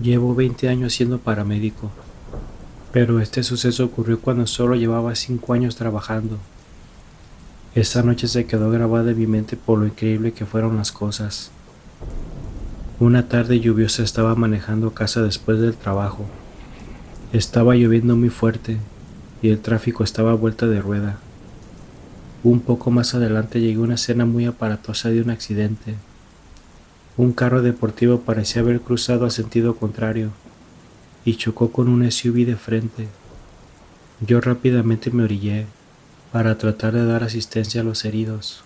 Llevo 20 años siendo paramédico, pero este suceso ocurrió cuando solo llevaba 5 años trabajando. Esa noche se quedó grabada en mi mente por lo increíble que fueron las cosas. Una tarde lluviosa estaba manejando a casa después del trabajo. Estaba lloviendo muy fuerte y el tráfico estaba a vuelta de rueda. Un poco más adelante llegó una escena muy aparatosa de un accidente. Un carro deportivo parecía haber cruzado a sentido contrario y chocó con un SUV de frente. Yo rápidamente me orillé para tratar de dar asistencia a los heridos.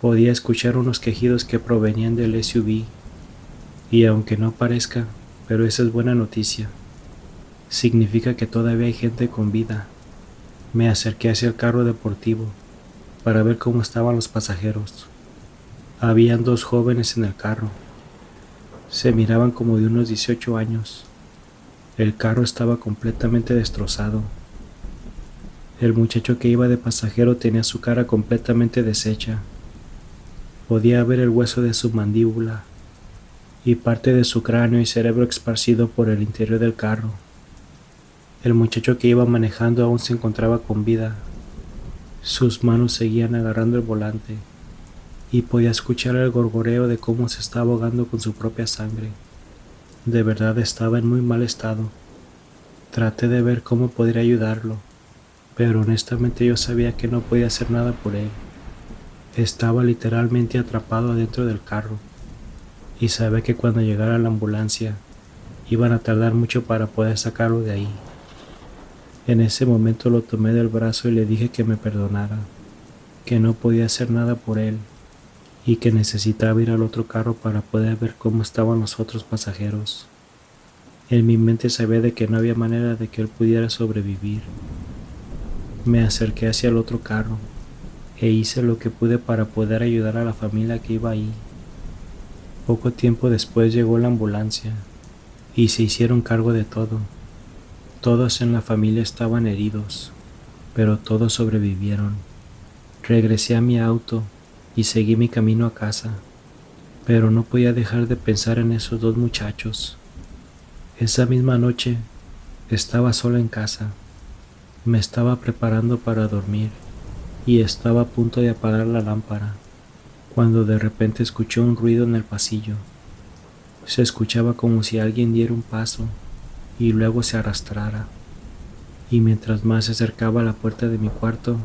Podía escuchar unos quejidos que provenían del SUV y aunque no parezca, pero esa es buena noticia. Significa que todavía hay gente con vida. Me acerqué hacia el carro deportivo para ver cómo estaban los pasajeros. Habían 2 jóvenes en el carro. Se miraban como de unos 18 años. El carro estaba completamente destrozado. El muchacho que iba de pasajero tenía su cara completamente deshecha. Podía ver el hueso de su mandíbula y parte de su cráneo y cerebro esparcido por el interior del carro. El muchacho que iba manejando aún se encontraba con vida. Sus manos seguían agarrando el volante y podía escuchar el gorgoreo de cómo se estaba ahogando con su propia sangre. De verdad estaba en muy mal estado. Traté de ver cómo podría ayudarlo, pero honestamente yo sabía que no podía hacer nada por él. Estaba literalmente atrapado adentro del carro y sabía que cuando llegara la ambulancia iban a tardar mucho para poder sacarlo de ahí. En ese momento lo tomé del brazo y le dije que me perdonara, que no podía hacer nada por él y que necesitaba ir al otro carro para poder ver cómo estaban los otros pasajeros. En mi mente sabía de que no había manera de que él pudiera sobrevivir. Me acerqué hacia el otro carro e hice lo que pude para poder ayudar a la familia que iba ahí. Poco tiempo después llegó la ambulancia y se hicieron cargo de todo. Todos en la familia estaban heridos, pero todos sobrevivieron. Regresé a mi auto y seguí mi camino a casa, pero no podía dejar de pensar en esos 2 muchachos. Esa misma noche estaba sola en casa. Me estaba preparando para dormir y estaba a punto de apagar la lámpara, cuando de repente escuché un ruido en el pasillo. Se escuchaba como si alguien diera un paso y luego se arrastrara, y mientras más se acercaba a la puerta de mi cuarto,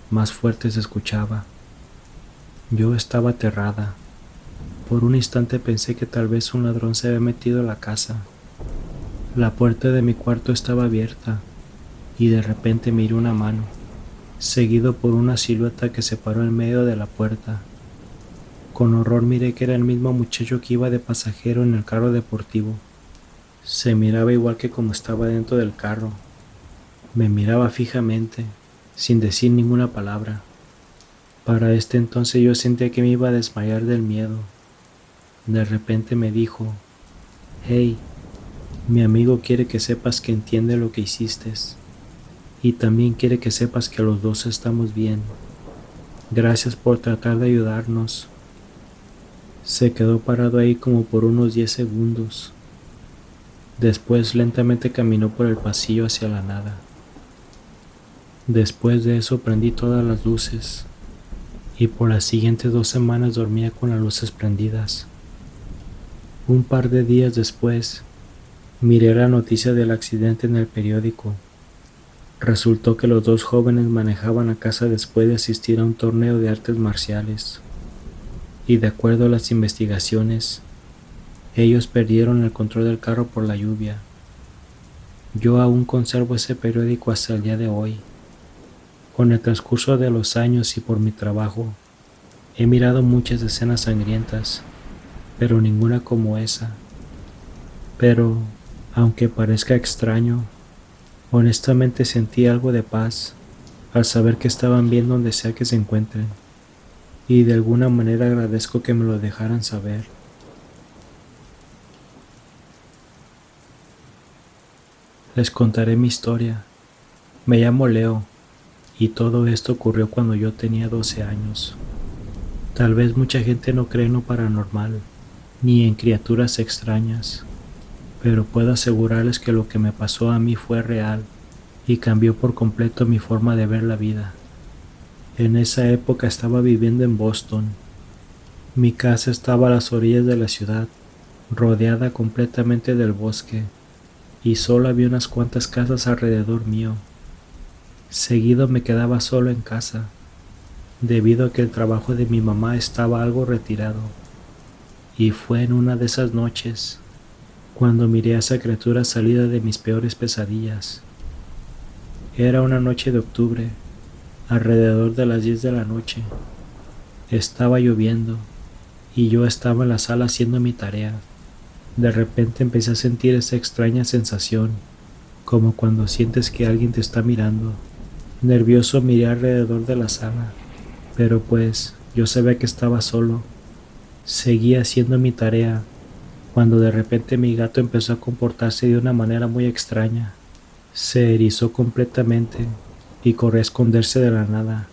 más fuerte se escuchaba. Yo estaba aterrada. Por un instante pensé que tal vez un ladrón se había metido a la casa. La puerta de mi cuarto estaba abierta y de repente miré una mano, seguido por una silueta que se paró en medio de la puerta. Con horror miré que era el mismo muchacho que iba de pasajero en el carro deportivo. Se miraba igual que como estaba dentro del carro. Me miraba fijamente, sin decir ninguna palabra. Para este entonces yo sentía que me iba a desmayar del miedo. De repente me dijo: «Hey, mi amigo quiere que sepas que entiende lo que hiciste y también quiere que sepas que los dos estamos bien. Gracias por tratar de ayudarnos». Se quedó parado ahí como por unos 10 segundos. Después lentamente caminó por el pasillo hacia la nada. Después de eso prendí todas las luces y por las siguientes 2 semanas dormía con las luces prendidas. Un par de días después, miré la noticia del accidente en el periódico. Resultó que los 2 jóvenes manejaban a casa después de asistir a un torneo de artes marciales, y de acuerdo a las investigaciones, ellos perdieron el control del carro por la lluvia. Yo aún conservo ese periódico hasta el día de hoy. Con el transcurso de los años y por mi trabajo, he mirado muchas escenas sangrientas, pero ninguna como esa. Pero, aunque parezca extraño, honestamente sentí algo de paz al saber que estaban bien donde sea que se encuentren, y de alguna manera agradezco que me lo dejaran saber. Les contaré mi historia. Me llamo Leo, y todo esto ocurrió cuando yo tenía 12 años. Tal vez mucha gente no cree en lo paranormal, ni en criaturas extrañas, pero puedo asegurarles que lo que me pasó a mí fue real y cambió por completo mi forma de ver la vida. En esa época estaba viviendo en Boston. Mi casa estaba a las orillas de la ciudad, rodeada completamente del bosque, y solo había unas cuantas casas alrededor mío. Seguido me quedaba solo en casa, debido a que el trabajo de mi mamá estaba algo retirado, y fue en una de esas noches cuando miré a esa criatura salida de mis peores pesadillas. Era una noche de octubre, alrededor de las 10 de la noche. Estaba lloviendo y yo estaba en la sala haciendo mi tarea. De repente empecé a sentir esa extraña sensación, como cuando sientes que alguien te está mirando. Nervioso miré alrededor de la sala, pero pues yo sabía que estaba solo. Seguía haciendo mi tarea cuando de repente mi gato empezó a comportarse de una manera muy extraña. Se erizó completamente y corrió a esconderse de la nada.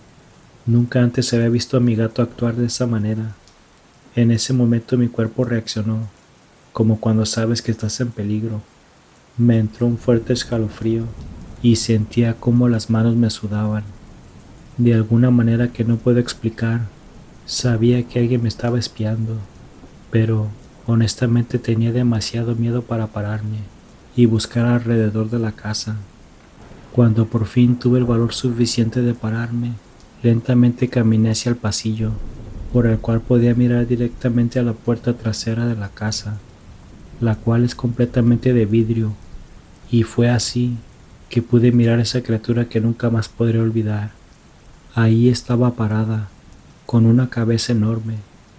Nunca antes había visto a mi gato actuar de esa manera. En ese momento mi cuerpo reaccionó, como cuando sabes que estás en peligro. Me entró un fuerte escalofrío y sentía cómo las manos me sudaban. De alguna manera que no puedo explicar, sabía que alguien me estaba espiando, pero honestamente tenía demasiado miedo para pararme y buscar alrededor de la casa. Cuando por fin tuve el valor suficiente de pararme, lentamente caminé hacia el pasillo, por el cual podía mirar directamente a la puerta trasera de la casa, la cual es completamente de vidrio, y fue así que pude mirar a esa criatura que nunca más podré olvidar. Ahí estaba parada, con una cabeza enorme,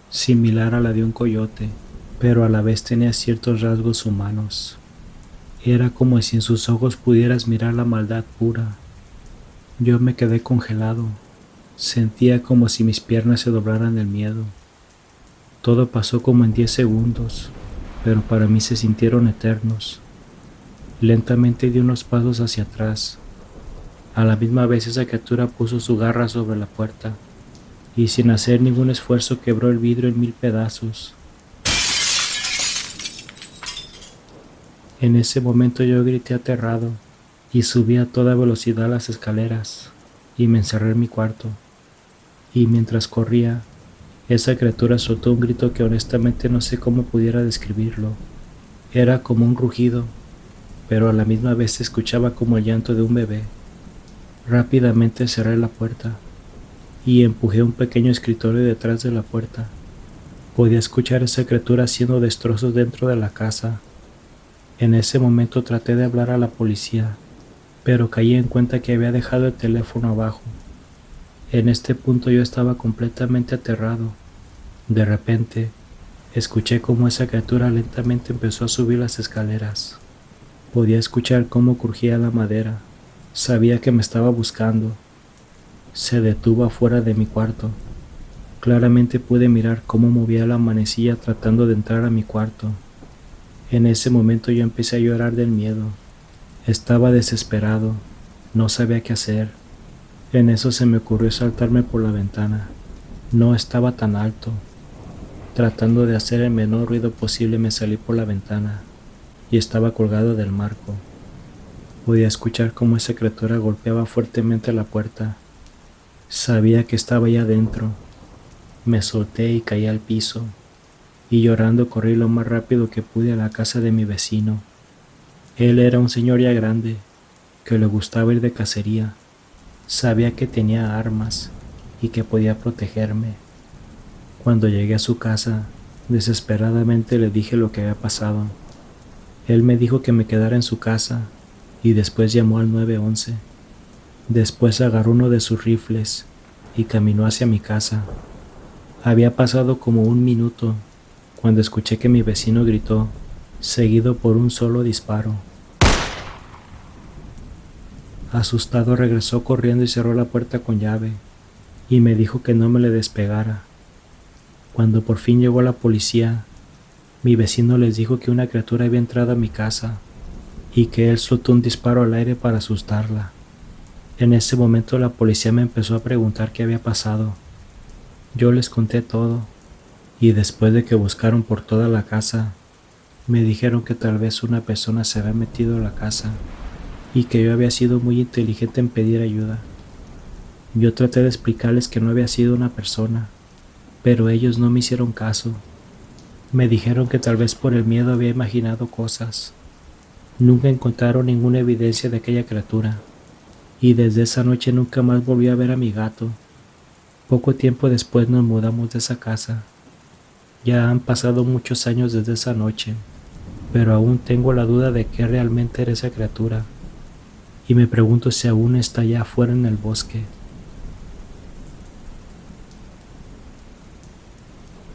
similar a la de un coyote, pero a la vez tenía ciertos rasgos humanos. Era como si en sus ojos pudieras mirar la maldad pura. Yo me quedé congelado. Sentía como si mis piernas se doblaran del miedo. Todo pasó como en 10 segundos, pero para mí se sintieron eternos. Lentamente di unos pasos hacia atrás. A la misma vez esa criatura puso su garra sobre la puerta y sin hacer ningún esfuerzo quebró el vidrio en 1000 pedazos. En ese momento yo grité aterrado y subí a toda velocidad las escaleras y me encerré en mi cuarto. Y mientras corría, esa criatura soltó un grito que honestamente no sé cómo pudiera describirlo. Era como un rugido, pero a la misma vez se escuchaba como el llanto de un bebé. Rápidamente cerré la puerta y empujé un pequeño escritorio detrás de la puerta. Podía escuchar a esa criatura haciendo destrozos dentro de la casa. En ese momento traté de hablar a la policía, pero caí en cuenta que había dejado el teléfono abajo. En este punto yo estaba completamente aterrado. De repente, escuché cómo esa criatura lentamente empezó a subir las escaleras. Podía escuchar cómo crujía la madera. Sabía que me estaba buscando. Se detuvo afuera de mi cuarto. Claramente pude mirar cómo movía la manecilla tratando de entrar a mi cuarto. En ese momento yo empecé a llorar del miedo. Estaba desesperado. No sabía qué hacer. En eso se me ocurrió saltarme por la ventana. No estaba tan alto. Tratando de hacer el menor ruido posible me salí por la ventana y estaba colgado del marco. Podía escuchar cómo esa criatura golpeaba fuertemente la puerta. Sabía que estaba allá adentro. Me solté y caí al piso, y llorando corrí lo más rápido que pude a la casa de mi vecino. Él era un señor ya grande, que le gustaba ir de cacería. Sabía que tenía armas y que podía protegerme. Cuando llegué a su casa, desesperadamente le dije lo que había pasado. Él me dijo que me quedara en su casa y después llamó al 911. Después agarró uno de sus rifles y caminó hacia mi casa. Había pasado como un minuto cuando escuché que mi vecino gritó, seguido por un solo disparo. Asustado regresó corriendo y cerró la puerta con llave y me dijo que no me le despegara. Cuando por fin llegó la policía, mi vecino les dijo que una criatura había entrado a mi casa y que él soltó un disparo al aire para asustarla. En ese momento la policía me empezó a preguntar qué había pasado. Yo les conté todo y después de que buscaron por toda la casa, Me dijeron que tal vez una persona se había metido a la casa y que yo había sido muy inteligente en pedir ayuda. Yo traté de explicarles que no había sido una persona, pero ellos no me hicieron caso. Me dijeron que tal vez por el miedo había imaginado cosas. Nunca encontraron ninguna evidencia de aquella criatura, y desde esa noche nunca más volví a ver a mi gato. Poco tiempo después nos mudamos de esa casa. Ya han pasado muchos años desde esa noche, pero aún tengo la duda de qué realmente era esa criatura, y me pregunto si aún está allá afuera en el bosque.